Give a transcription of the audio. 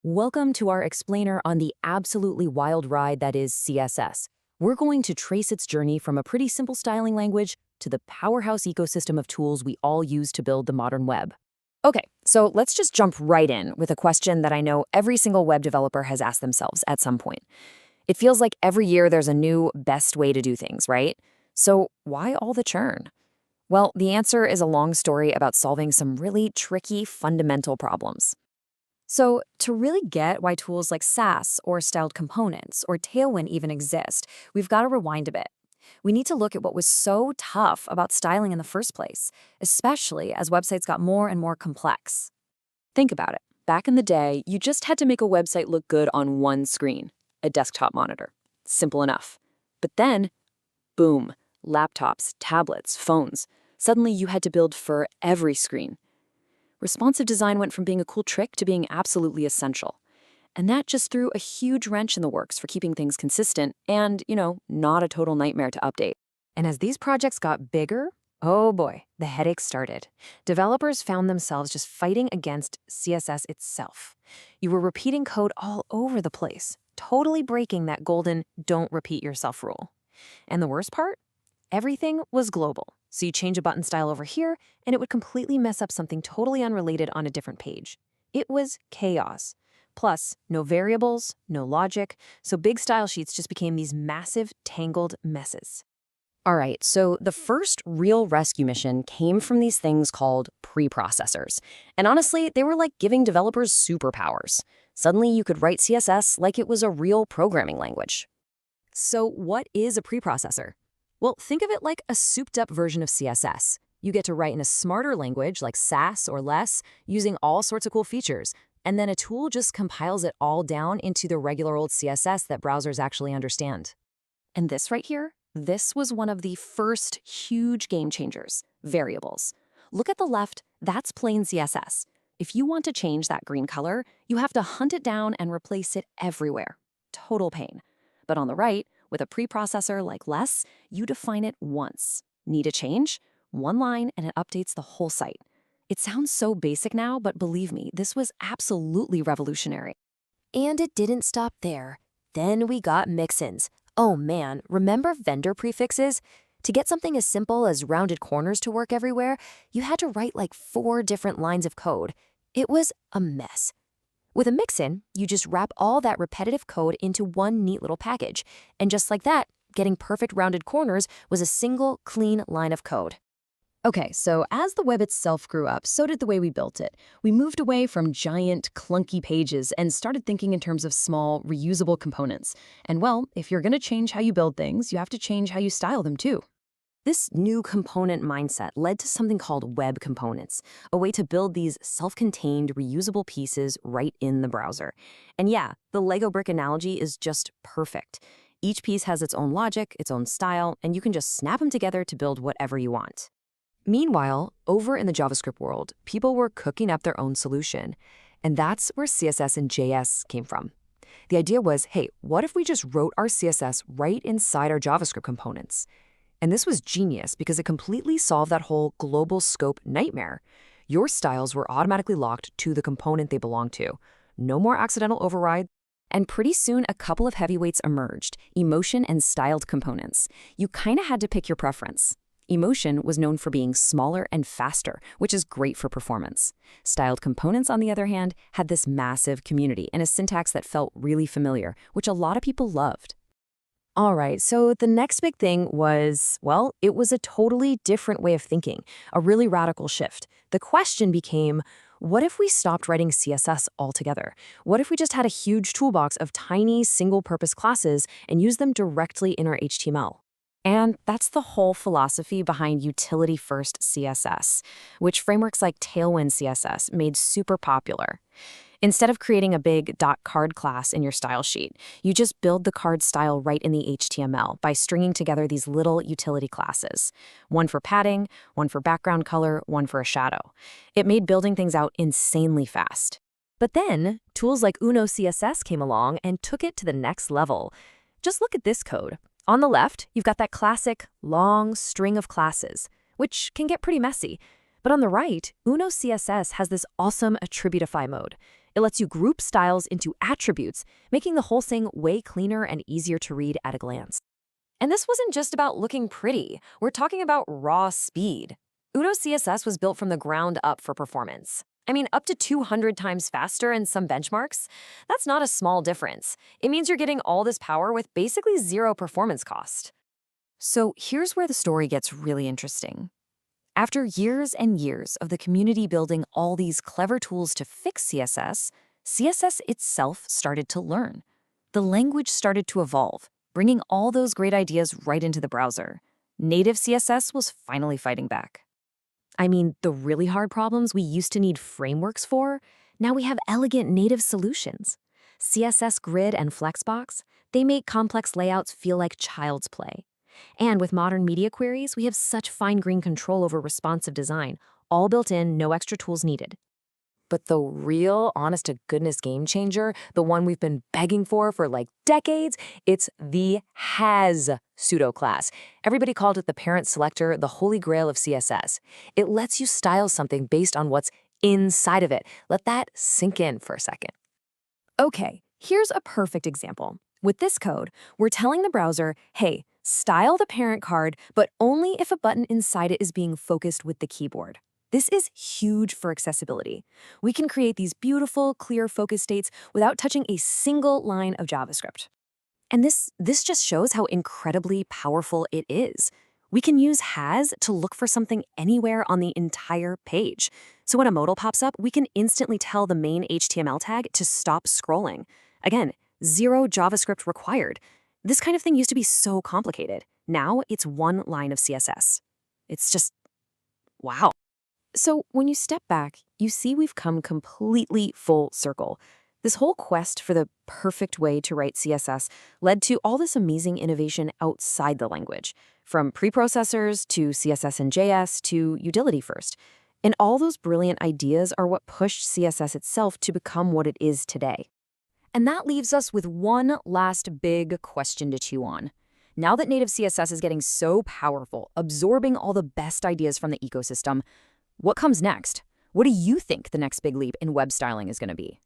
Welcome to our explainer on the absolutely wild ride that is CSS. We're going to trace its journey from a pretty simple styling language to the powerhouse ecosystem of tools we all use to build the modern web. Okay, so let's just jump right in with a question that I know every single web developer has asked themselves at some point. It feels like every year there's a new best way to do things, right? So why all the churn? Well, the answer is a long story about solving some really tricky fundamental problems. So, to really get why tools like Sass or styled components or Tailwind even exist, we've got to rewind a bit. We need to look at what was so tough about styling in the first place, especially as websites got more and more complex. Think about it. Back in the day, you just had to make a website look good on one screen, a desktop monitor. Simple enough. But then, boom, laptops, tablets, phones. Suddenly you had to build for every screen. Responsive design went from being a cool trick to being absolutely essential. And that just threw a huge wrench in the works for keeping things consistent and, not a total nightmare to update. And as these projects got bigger, oh boy, the headaches started. Developers found themselves just fighting against CSS itself. You were repeating code all over the place, totally breaking that golden don't repeat yourself rule. And the worst part? Everything was global. So you change a button style over here, and it would completely mess up something totally unrelated on a different page. It was chaos. Plus, no variables, no logic, so big style sheets just became these massive, tangled messes. All right, so the first real rescue mission came from these things called preprocessors. And honestly, they were like giving developers superpowers. Suddenly, you could write CSS like it was a real programming language. So what is a preprocessor? Well, think of it like a souped-up version of CSS. You get to write in a smarter language like Sass or less, using all sorts of cool features, and then a tool just compiles it all down into the regular old CSS that browsers actually understand. And this right here, this was one of the first huge game changers, variables. Look at the left, that's plain CSS. If you want to change that green color, you have to hunt it down and replace it everywhere. Total pain. But on the right, with a preprocessor like less, you define it once. Need a change? One line and it updates the whole site. It sounds so basic now, but believe me, this was absolutely revolutionary. And it didn't stop there. Then we got mixins. Oh man, remember vendor prefixes? To get something as simple as rounded corners to work everywhere, you had to write like 4 different lines of code. It was a mess. With a mixin, you just wrap all that repetitive code into one neat little package. And just like that, getting perfect rounded corners was a single, clean line of code. Okay, so as the web itself grew up, so did the way we built it. We moved away from giant, clunky pages and started thinking in terms of small, reusable components. And well, if you're going to change how you build things, you have to change how you style them too. This new component mindset led to something called web components, a way to build these self-contained, reusable pieces right in the browser. And yeah, the Lego brick analogy is just perfect. Each piece has its own logic, its own style, and you can just snap them together to build whatever you want. Meanwhile, over in the JavaScript world, people were cooking up their own solution. And that's where CSS-in-JS came from. The idea was, hey, what if we just wrote our CSS right inside our JavaScript components? And this was genius because it completely solved that whole global scope nightmare. Your styles were automatically locked to the component they belonged to. No more accidental override. And pretty soon, a couple of heavyweights emerged, emotion and styled components. You kind of had to pick your preference. Emotion was known for being smaller and faster, which is great for performance. Styled components, on the other hand, had this massive community and a syntax that felt really familiar, which a lot of people loved. All right, so the next big thing was, well, it was a totally different way of thinking, a really radical shift. The question became, what if we stopped writing CSS altogether? What if we just had a huge toolbox of tiny single-purpose classes and used them directly in our HTML? And that's the whole philosophy behind utility-first CSS, which frameworks like Tailwind CSS made super popular. Instead of creating a big .card class in your style sheet, you just build the card style right in the HTML by stringing together these little utility classes. One for padding, one for background color, one for a shadow. It made building things out insanely fast. But then, tools like Uno CSS came along and took it to the next level. Just look at this code. On the left, you've got that classic long string of classes, which can get pretty messy. But on the right, Uno CSS has this awesome attributify mode. It lets you group styles into attributes, making the whole thing way cleaner and easier to read at a glance. And this wasn't just about looking pretty. We're talking about raw speed. Udo CSS was built from the ground up for performance. I mean, up to 200 times faster in some benchmarks. That's not a small difference. It means you're getting all this power with basically zero performance cost. So here's where the story gets really interesting. After years and years of the community building all these clever tools to fix CSS, CSS itself started to learn. The language started to evolve, bringing all those great ideas right into the browser. Native CSS was finally fighting back. I mean, the really hard problems we used to need frameworks for, now we have elegant native solutions. CSS Grid and Flexbox, they make complex layouts feel like child's play. And with modern media queries, we have such fine-grained control over responsive design, all built in, no extra tools needed. But the real, honest-to-goodness game changer, the one we've been begging for like decades, it's the has pseudo class. Everybody called it the parent selector, the holy grail of CSS. It lets you style something based on what's inside of it. Let that sink in for a second. Okay, here's a perfect example. With this code, we're telling the browser, hey, style the parent card, but only if a button inside it is being focused with the keyboard. This is huge for accessibility. We can create these beautiful, clear focus states without touching a single line of JavaScript. And this just shows how incredibly powerful it is. We can use has to look for something anywhere on the entire page. So when a modal pops up, we can instantly tell the main HTML tag to stop scrolling. Again, zero JavaScript required. This kind of thing used to be so complicated. Now it's one line of CSS. It's just, wow. So when you step back, you see we've come completely full circle. This whole quest for the perfect way to write CSS led to all this amazing innovation outside the language, from preprocessors to CSS-in-JS to utility first. And all those brilliant ideas are what pushed CSS itself to become what it is today. And that leaves us with one last big question to chew on. Now that native CSS is getting so powerful, absorbing all the best ideas from the ecosystem, what comes next? What do you think the next big leap in web styling is going to be?